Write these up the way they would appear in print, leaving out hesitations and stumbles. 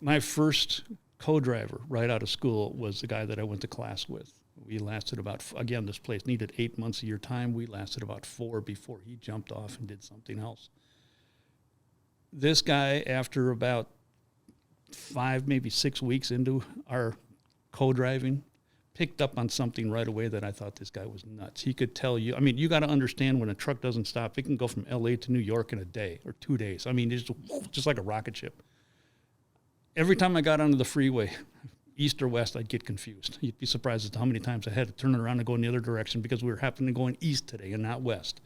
My first co-driver right out of school was the guy that I went to class with. We lasted about, again, this place needed 8 months of your time. We lasted about 4 before he jumped off and did something else. This guy, after about 5, maybe 6 weeks into our co-driving, picked up on something right away that I thought this guy was nuts. He could tell you, I mean, you got to understand when a truck doesn't stop, it can go from LA to New York in a day or 2 days. I mean, it's just like a rocket ship. Every time I got onto the freeway, east or west, I'd get confused. You'd be surprised at how many times I had to turn it around and go in the other direction because we were happening to going east today and not west.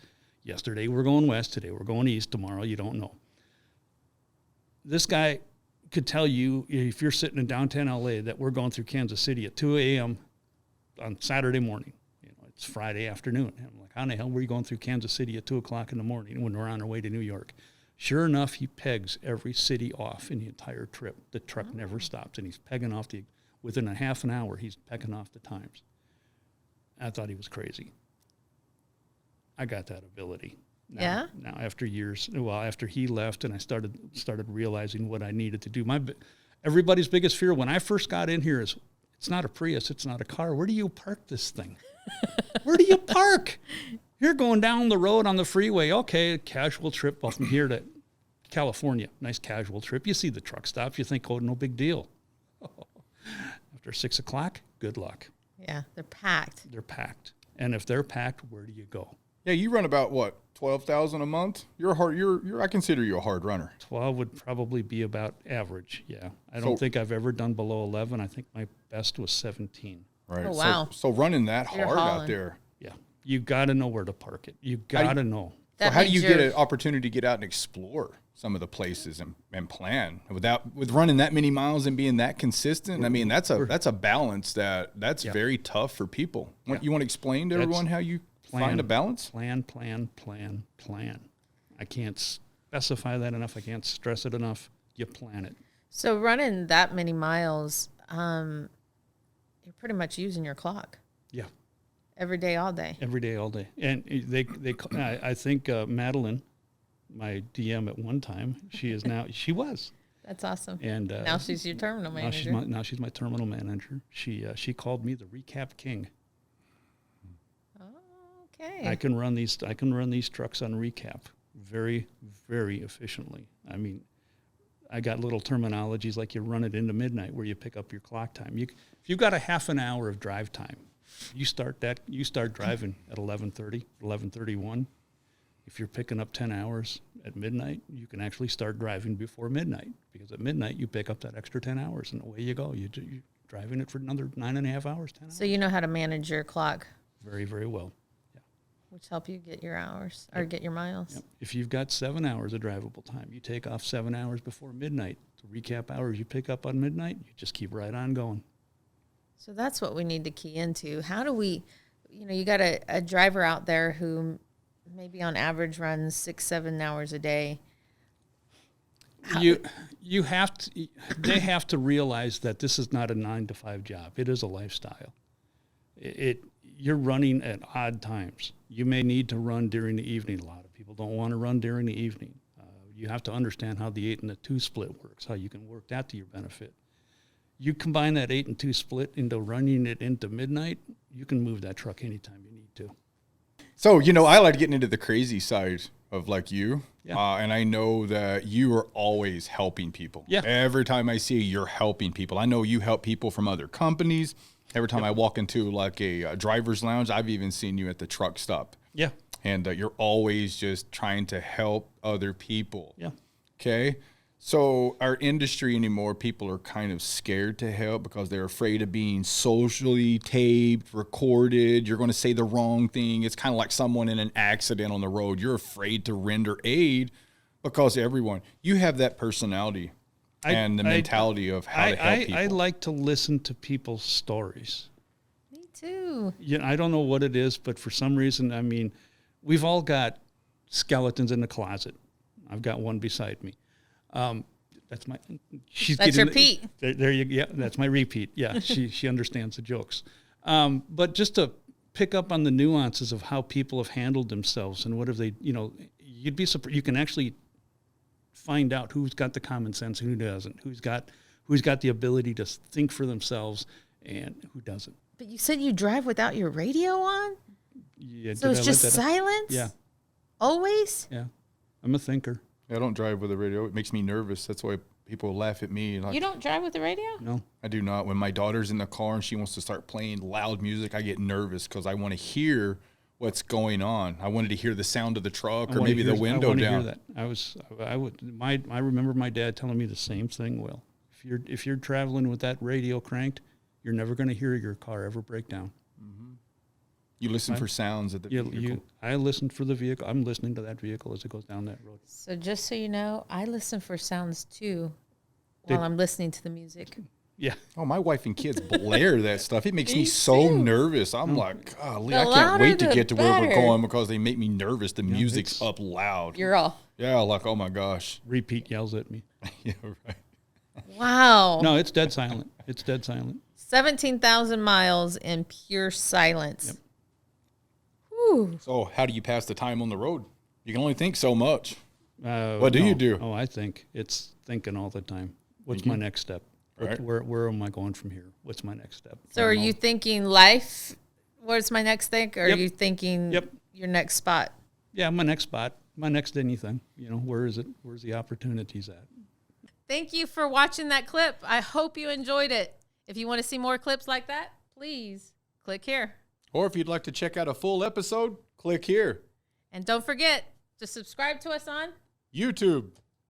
Yesterday we're going west, today we're going east, tomorrow you don't know. This guy could tell you, if you're sitting in downtown LA, that we're going through Kansas City at 2 a.m. on Saturday morning. You know, it's Friday afternoon. And I'm like, how in the hell were you going through Kansas City at 2 o'clock in the morning when we're on our way to New York? Sure enough, he pegs every city off in the entire trip. The truck never stops, and he's pegging off within a half an hour, he's pegging off the times. I thought he was crazy. I got that ability. Now after years, after he left and I started realizing what I needed to do. Everybody's biggest fear when I first got in here is, it's not a Prius, it's not a car. Where do you park this thing? Where do you park? You're going down the road on the freeway. Okay, casual trip from here to California. Nice casual trip. You see the truck stops. You think, oh, no big deal. After 6 o'clock, good luck. Yeah, they're packed. They're packed. And if they're packed, where do you go? Yeah, you run about what, 12,000 a month? I consider you a hard runner. 12 would probably be about average. Yeah, I don't think I've ever done below 11. I think my best was 17. Right. Oh wow. So running that hard out there. Yeah, you got to know where to park it. You got to know. So how do you get an opportunity to get out and explore some of the places and plan with running that many miles and being that consistent? I mean, that's a balance that's very tough for people. Yeah. You want to explain to everyone how you find a balance? Plan. I can't specify that enough. I can't stress it enough. You plan it. So running that many miles, you're pretty much using your clock. Yeah. Every day, all day. Every day, all day. And I think Madeline, my DM at one time, she was. That's awesome. And now she's your terminal manager. Now she's my terminal manager. She called me the recap king. Okay. I can run these trucks on recap very, very efficiently. I mean, I got little terminologies like you run it into midnight where you pick up your clock time. If you've got a half an hour of drive time, you start driving at 11:30, 11:31. If you're picking up 10 hours at midnight, you can actually start driving before midnight, because at midnight you pick up that extra 10 hours and away you go. You're driving it for another 9.5 hours, 10 hours. So you know how to manage your clock. Very, very well. Yeah. Which help you get your hours or get your miles. Yep. If you've got 7 hours of drivable time, you take off 7 hours before midnight. The recap hours you pick up on midnight, you just keep right on going. So that's what we need to key into. How do we, you got a driver out there who maybe on average runs 6-7 hours a day. You have to, they have to realize that this is not a 9-to-5 job. It is a lifestyle. You're running at odd times. You may need to run during the evening. A lot of people don't want to run during the evening. You have to understand how the 8 and the 2 split works, how you can work that to your benefit. You combine that 8 and 2 split into running it into midnight, you can move that truck anytime you need to. So, I like getting into the crazy side of like you. Yeah. And I know that you are always helping people. Yeah. Every time I see you, you're helping people. I know you help people from other companies. Every time I walk into like a driver's lounge, I've even seen you at the truck stop. Yeah. And you're always just trying to help other people. Yeah. Okay. So our industry anymore, people are kind of scared to help because they're afraid of being socially taped, recorded. You're going to say the wrong thing. It's kind of like someone in an accident on the road. You're afraid to render aid because you have that personality and the mentality of how to help people. I like to listen to people's stories. Me too. I don't know what it is, but for some reason, we've all got skeletons in the closet. I've got one beside me. That's your Pete. There you go. Yeah, that's my repeat. Yeah, she understands the jokes. But just to pick up on the nuances of how people have handled themselves and what have they, you'd be surprised. You can actually find out who's got the common sense and who doesn't, who's got who's got the ability to think for themselves and who doesn't. But you said you drive without your radio on? Yeah, So did it's I let just that- silence? Yeah, Always? yeah. I'm a thinker. I don't drive with the radio. It makes me nervous. That's why people laugh at me. Like, You don't drive with the radio? No, I do not. When my daughter's in the car and she wants to start playing loud music, I get nervous because I want to hear what's going on. I wanted to hear the sound of the truck I or wanna maybe the hear- window I wanna down. Hear that. I remember my dad telling me the same thing, Will. If you're traveling with that radio cranked, you're never going to hear your car ever break down. You listen for sounds at the vehicle. I listened for the vehicle. I'm listening to that vehicle as it goes down that road. So just so you know, I listen for sounds too while I'm listening to the music. Yeah. Oh, my wife and kids blare that stuff. It makes me Me so too. nervous. I'm like, golly, The I can't louder wait to the get to where we're better. going because they make me nervous. The music's it's- up loud. You're all, Yeah, like, oh my gosh. Repeat yells at me. Yeah, right. wow. No, it's dead silent. It's dead silent. 17,000 miles in pure silence. Yep. Whew. So, how do you pass the time on the road? You can only think so much. What do you do? Oh, I think it's thinking all the time. What's my next step? Right. Where am I going from here? What's my next step? So are you thinking life? Where's my next thing? Or Yep. are you thinking Yep. your next spot? Yeah, my next spot, my next anything. You know, where is it? Where's the opportunities at? Thank you for watching that clip. I hope you enjoyed it. If you want to see more clips like that, please click here. Or if you'd like to check out a full episode, click here. And don't forget to subscribe to us on YouTube.